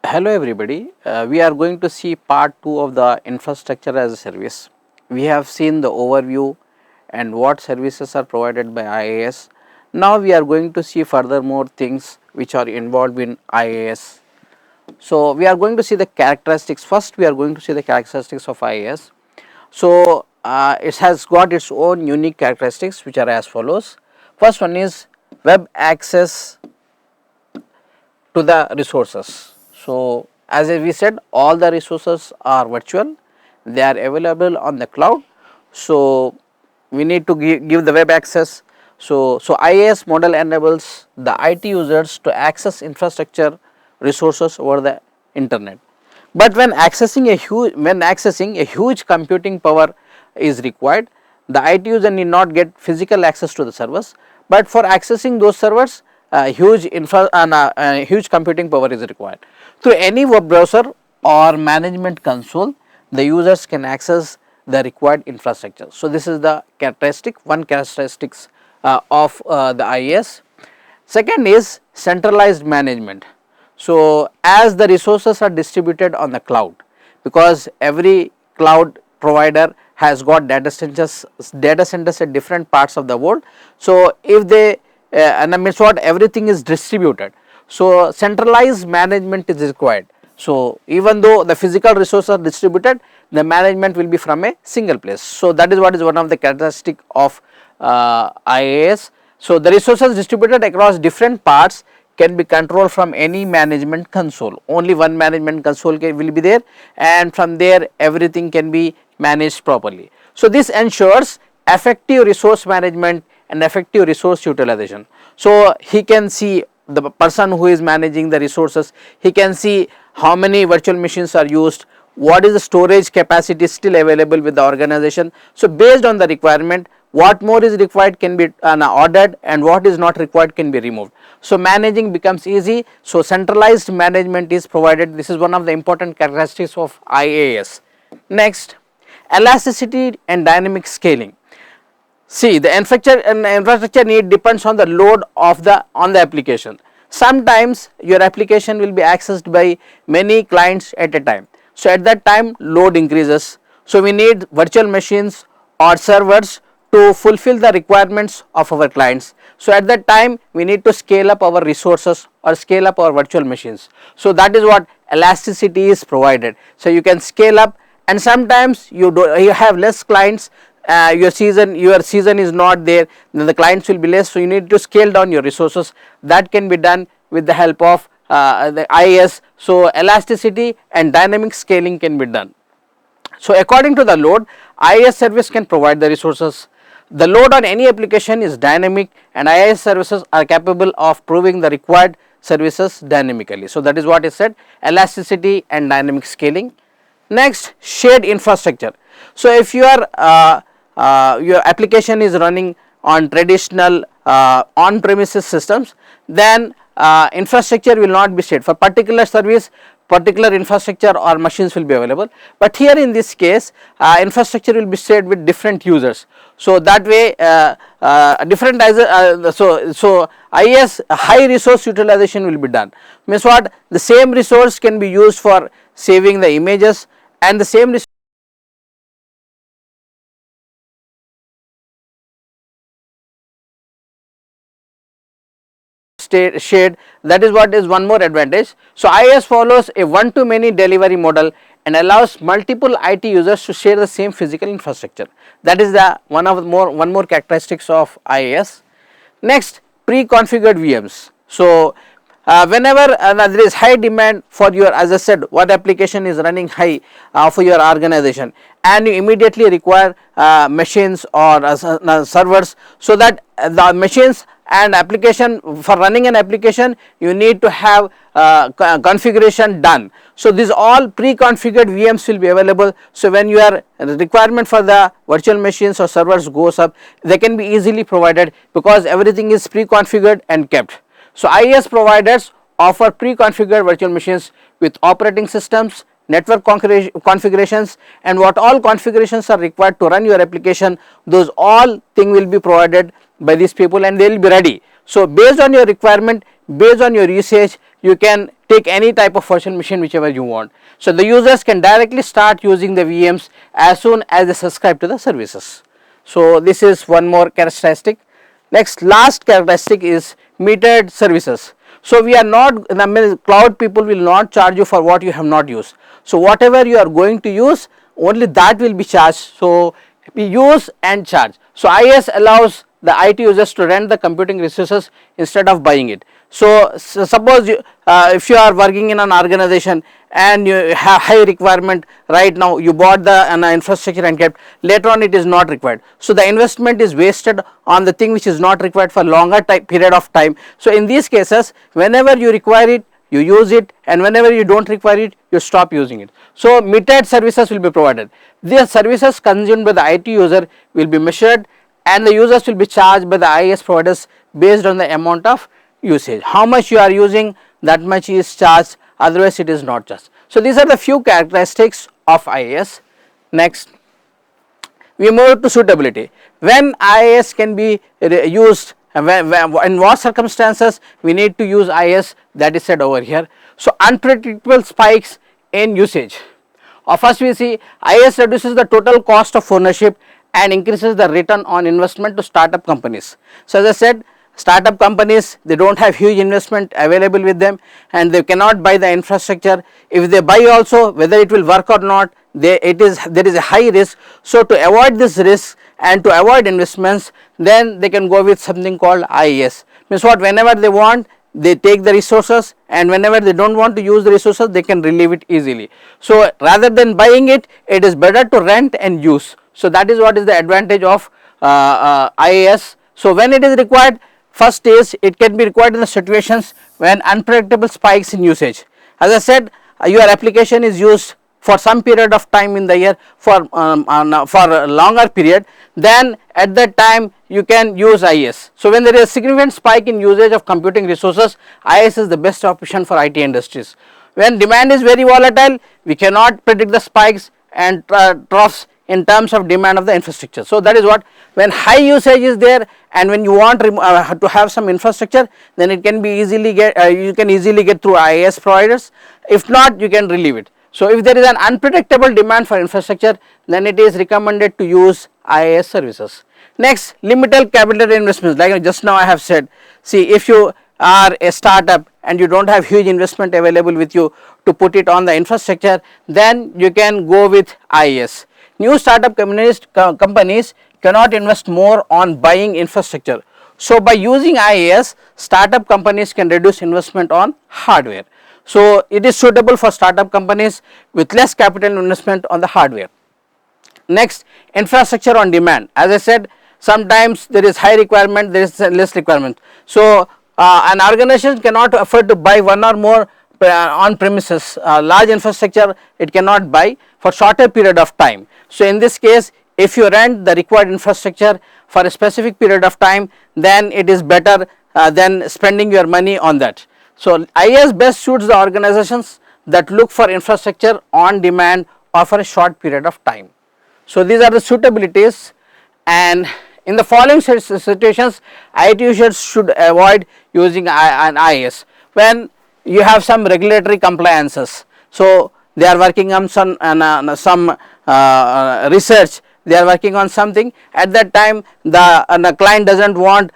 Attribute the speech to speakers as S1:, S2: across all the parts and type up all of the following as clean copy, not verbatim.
S1: Hello everybody, we are going to see part 2 of the infrastructure as a service. We have seen the overview and what services are provided by IaaS. Now we are going to see further more things which are involved in IaaS. So we are going to see the characteristics. First we are going to see the characteristics of IaaS. So it has got its own unique characteristics which are as follows. First one is web access to the resources. So as we said, all the resources are virtual, they are available on the cloud. So we need to give the web access. So IaaS model enables the IT users to access infrastructure resources over the internet. But when accessing a huge computing power is required, the IT user need not get physical access to the servers, but for accessing those servers huge computing power is required. Through any web browser or management console, the users can access the required infrastructure. So this is the one characteristics of the IaaS. Second is centralized management. So as the resources are distributed on the cloud, because every cloud provider has got data centers at different parts of the world. So if they and that means what, everything is distributed. So centralized management is required. So even though the physical resources are distributed, the management will be from a single place. So that is what is one of the characteristic of IaaS. So the resources distributed across different parts can be controlled from any management console. Only one management console will be there, and from there everything can be managed properly. So this ensures effective resource management and effective resource utilization. So he can see, the person who is managing the resources, he can see how many virtual machines are used, what is the storage capacity still available with the organization. So based on the requirement, what more is required can be ordered, and what is not required can be removed. So managing becomes easy. So centralized management is provided. This is one of the important characteristics of IaaS. Next, elasticity and dynamic scaling. See, the infrastructure need depends on the load of the application. Sometimes your application will be accessed by many clients at a time. So at that time load increases. So we need virtual machines or servers to fulfill the requirements of our clients. So at that time we need to scale up our resources or scale up our virtual machines. So that is what elasticity is provided. So you can scale up, and sometimes you have less clients. Your season is not there, then the clients will be less, so you need to scale down your resources. That can be done with the help of the IaaS. So elasticity and dynamic scaling can be done. So according to the load, IaaS service can provide the resources. The load on any application is dynamic, and IaaS services are capable of proving the required services dynamically. So that is what is said, elasticity and dynamic scaling. Next, shared infrastructure. So if your application is running on traditional on-premises systems, then infrastructure will not be shared. For particular service, particular infrastructure or machines will be available, but here in this case infrastructure will be shared with different users. So that way so IaaS high resource utilization will be done. Means what, the same resource can be used for saving the images, and the same resource shared. That is what is one more advantage. So IaaS follows a one-to-many delivery model and allows multiple IT users to share the same physical infrastructure. That is the one more characteristics of IaaS. Next, pre-configured VMs. So whenever there is high demand for your, as I said, what application is running high for your organization, and you immediately require machines or servers, so that the machines and application, for running an application you need to have configuration done. So these all pre-configured VMs will be available. So when your requirement for the virtual machines or servers goes up, they can be easily provided because everything is pre-configured and kept. So IaaS providers offer pre-configured virtual machines with operating systems, network configurations, and what all configurations are required to run your application. Those all thing will be provided by these people and they will be ready. So based on your requirement, based on your usage, you can take any type of virtual machine whichever you want. So the users can directly start using the VMs as soon as they subscribe to the services. So this is one more characteristic. Next, last characteristic is metered services. So we are not, the cloud people will not charge you for what you have not used. So whatever you are going to use, only that will be charged. So we use and charge. So IaaS allows the IT users to rent the computing resources instead of buying it. So suppose you, if you are working in an organization and you have high requirement right now, you bought the infrastructure and kept, later on it is not required. So the investment is wasted on the thing which is not required for longer period of time. So in these cases, whenever you require it, you use it, and whenever you don't require it, you stop using it. So metered services will be provided. These services consumed by the IT user will be measured, and the users will be charged by the IaaS providers based on the amount of usage. How much you are using, that much is charged, otherwise it is not charged. So these are the few characteristics of IaaS. Next, we move to suitability. When IaaS can be used, in what circumstances we need to use IaaS, that is said over here. So unpredictable spikes in usage. First we see IaaS reduces the total cost of ownership and increases the return on investment to startup companies. So as I said, startup companies, they don't have huge investment available with them, and they cannot buy the infrastructure. If they buy also, whether it will work or not, there is a high risk. So to avoid this risk and to avoid investments, then they can go with something called IaaS. Means what, whenever they want, they take the resources, and whenever they don't want to use the resources, they can relieve it easily. So rather than buying it, it is better to rent and use. So that is what is the advantage of IaaS. So when it is required, first is it can be required in the situations when unpredictable spikes in usage. As I said, your application is used for some period of time in the year, for a longer period, then at that time you can use IaaS. So when there is a significant spike in usage of computing resources, IaaS is the best option for IT industries. When demand is very volatile, we cannot predict the spikes and troughs in terms of demand of the infrastructure. So that is what, when high usage is there and when you want to have some infrastructure, then it can be easily you can easily get through IaaS providers. If not, you can relieve it. So if there is an unpredictable demand for infrastructure, then it is recommended to use IaaS services. Next, limited capital investments, like just now I have said. See, if you are a startup and you don't have huge investment available with you to put it on the infrastructure, then you can go with IaaS. New startup companies cannot invest more on buying infrastructure. So by using IaaS, startup companies can reduce investment on hardware. So it is suitable for startup companies with less capital investment on the hardware. Next, infrastructure on demand. As I said, sometimes there is high requirement, there is less requirement. So an organization cannot afford to buy one or more on premises large infrastructure, it cannot buy for shorter period of time. So in this case, if you rent the required infrastructure for a specific period of time, then it is better than spending your money on that. So IaaS best suits the organizations that look for infrastructure on demand or for a short period of time. So these are the suitabilities, and in the following situations, IT users should avoid using an IaaS. When you have some regulatory compliances, so they are working on some research, they are working on something, at that time the client doesn't want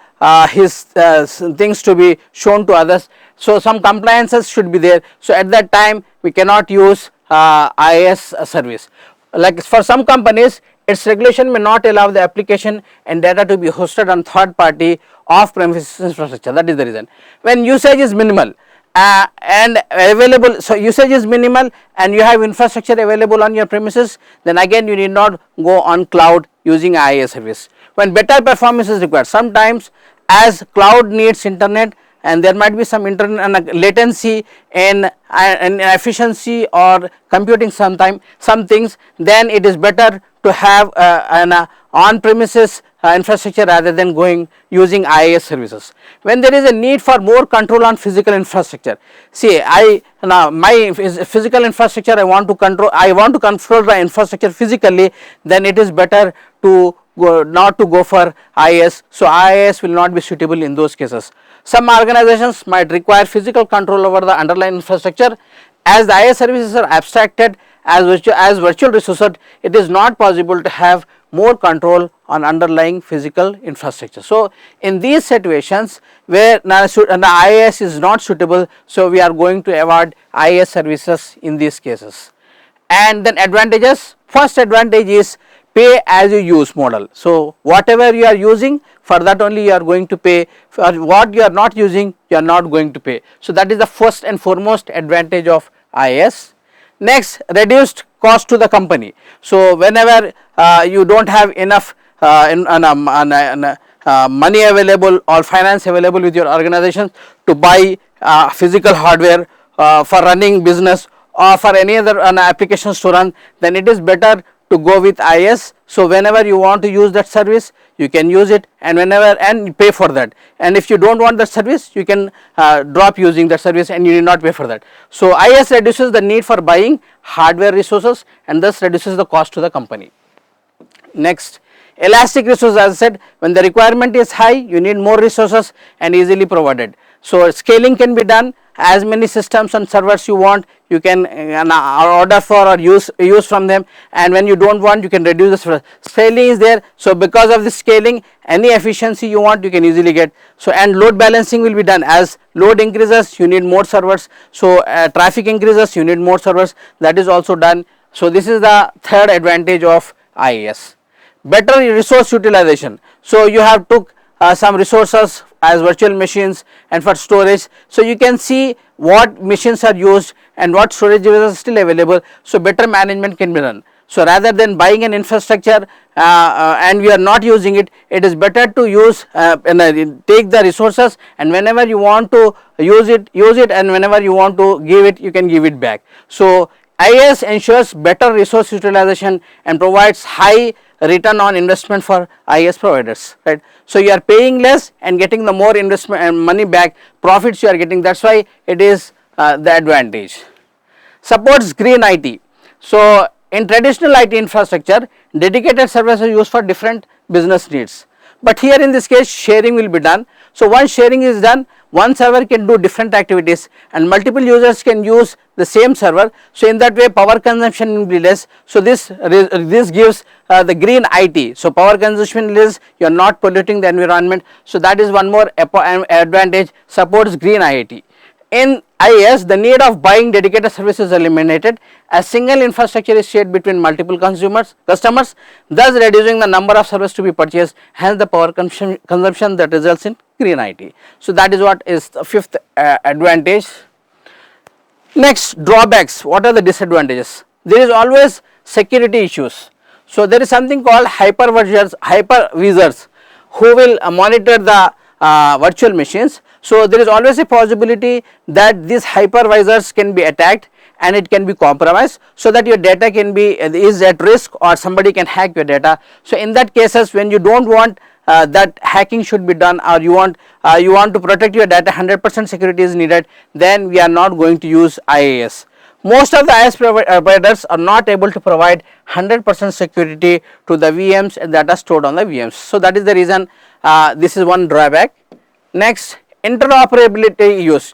S1: his things to be shown to others, so some compliances should be there. So at that time we cannot use IaaS service. Like for some companies, its regulation may not allow the application and data to be hosted on third party off premises infrastructure. That is the reason. When usage is minimal and available, so usage is minimal and you have infrastructure available on your premises, then again you need not go on cloud using IaaS service. When better performance is required, sometimes as cloud needs internet and there might be some internet latency in efficiency or computing some things, then it is better to have an on-premises infrastructure rather than using IaaS services. When there is a need for more control on physical infrastructure, see, my physical infrastructure I want to control the infrastructure physically, then it is better to go for IaaS. So IaaS will not be suitable in those cases. Some organizations might require physical control over the underlying infrastructure. As the IaaS services are abstracted as virtual resources, it is not possible to have more control on underlying physical infrastructure. So in these situations where the IaaS is not suitable, so we are going to avoid IaaS services in these cases. And then advantages, first advantage is pay as you use model. So whatever you are using, for that only you are going to pay, for what you are not using you are not going to pay. So that is the first and foremost advantage of IaaS. Next, reduced cost to the company. So whenever you do not have enough money available or finance available with your organization to buy physical hardware for running business or for any other applications to run, then it is better to go with IaaS. So whenever you want to use that service, you can use it, and whenever and pay for that, and if you do not want that service, you can drop using that service and you need not pay for that. So IaaS reduces the need for buying hardware resources and thus reduces the cost to the company. Next, elastic resources, as I said, when the requirement is high, you need more resources and easily provided. So scaling can be done, as many systems and servers you want, you can order for or use from them, and when you do not want, you can reduce the scaling is there. So because of the scaling, any efficiency you want you can easily get. So and load balancing will be done, as load increases you need more servers, so traffic increases you need more servers, that is also done. So this is the third advantage of IaaS. Better resource utilization. So you have took some resources as virtual machines and for storage, so you can see what machines are used and what storage is still available, so better management can be done. So rather than buying an infrastructure and we are not using it, it is better to use take the resources, and whenever you want to use it, and whenever you want to give it, you can give it back. So IaaS ensures better resource utilization and provides high return on investment for IaaS providers, right. So you are paying less and getting the more investment and money back, profits you are getting, that is why it is the advantage. Supports green IT. So in traditional IT infrastructure, dedicated servers are used for different business needs, but here in this case sharing will be done. So once sharing is done, one server can do different activities and multiple users can use the same server. So in that way power consumption will be less. So this gives the green IT. So power consumption less, you are not polluting the environment. So that is one more advantage, supports green IT. In IaaS, the need of buying dedicated services is eliminated as single infrastructure is shared between multiple customers, thus reducing the number of servers to be purchased, hence the power consumption that results in green IT. So that is what is the fifth advantage. Next, drawbacks. What are the disadvantages? There is always security issues. So there is something called hypervisors who will monitor the virtual machines. So there is always a possibility that these hypervisors can be attacked and it can be compromised, so that your data can be is at risk or somebody can hack your data. So in that cases, when you do not want that hacking should be done, or you want to protect your data, 100% security is needed, then we are not going to use IaaS. Most of the IaaS providers are not able to provide 100% security to the VMs and data stored on the VMs. So that is the reason this is one drawback. Next, interoperability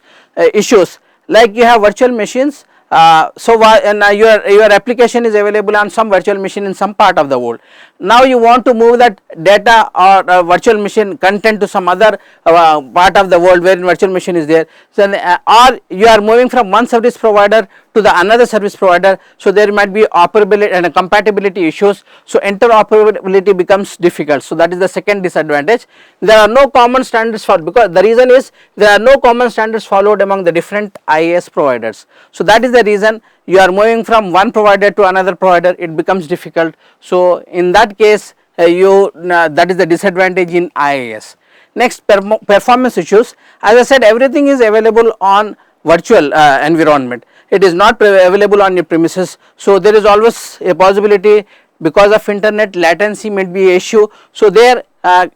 S1: issues, like you have virtual machines. Your application is available on some virtual machine in some part of the world. Now you want to move that data or virtual machine content to some other part of the world where virtual machine is there. So or you are moving from one service provider to the another service provider. So there might be operability and compatibility issues. So interoperability becomes difficult. So that is the second disadvantage. There are no common standards because the reason is there are no common standards followed among the different IaaS providers. So that is the reason you are moving from one provider to another provider, it becomes difficult. So in that case that is the disadvantage in IaaS. Next, performance issues. As I said, everything is available on virtual environment, it is not available on your premises. So there is always a possibility because of internet latency might be an issue. So there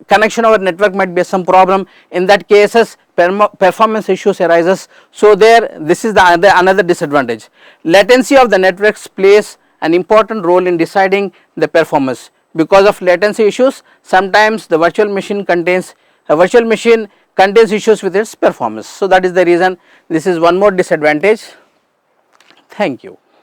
S1: connection over network might be some problem. In that cases performance issues arises. So there this is the another disadvantage. Latency of the networks plays an important role in deciding the performance. because of latency issues. Sometimes the virtual machine contains issues with its performance. So, that is the reason this is one more disadvantage. Thank you.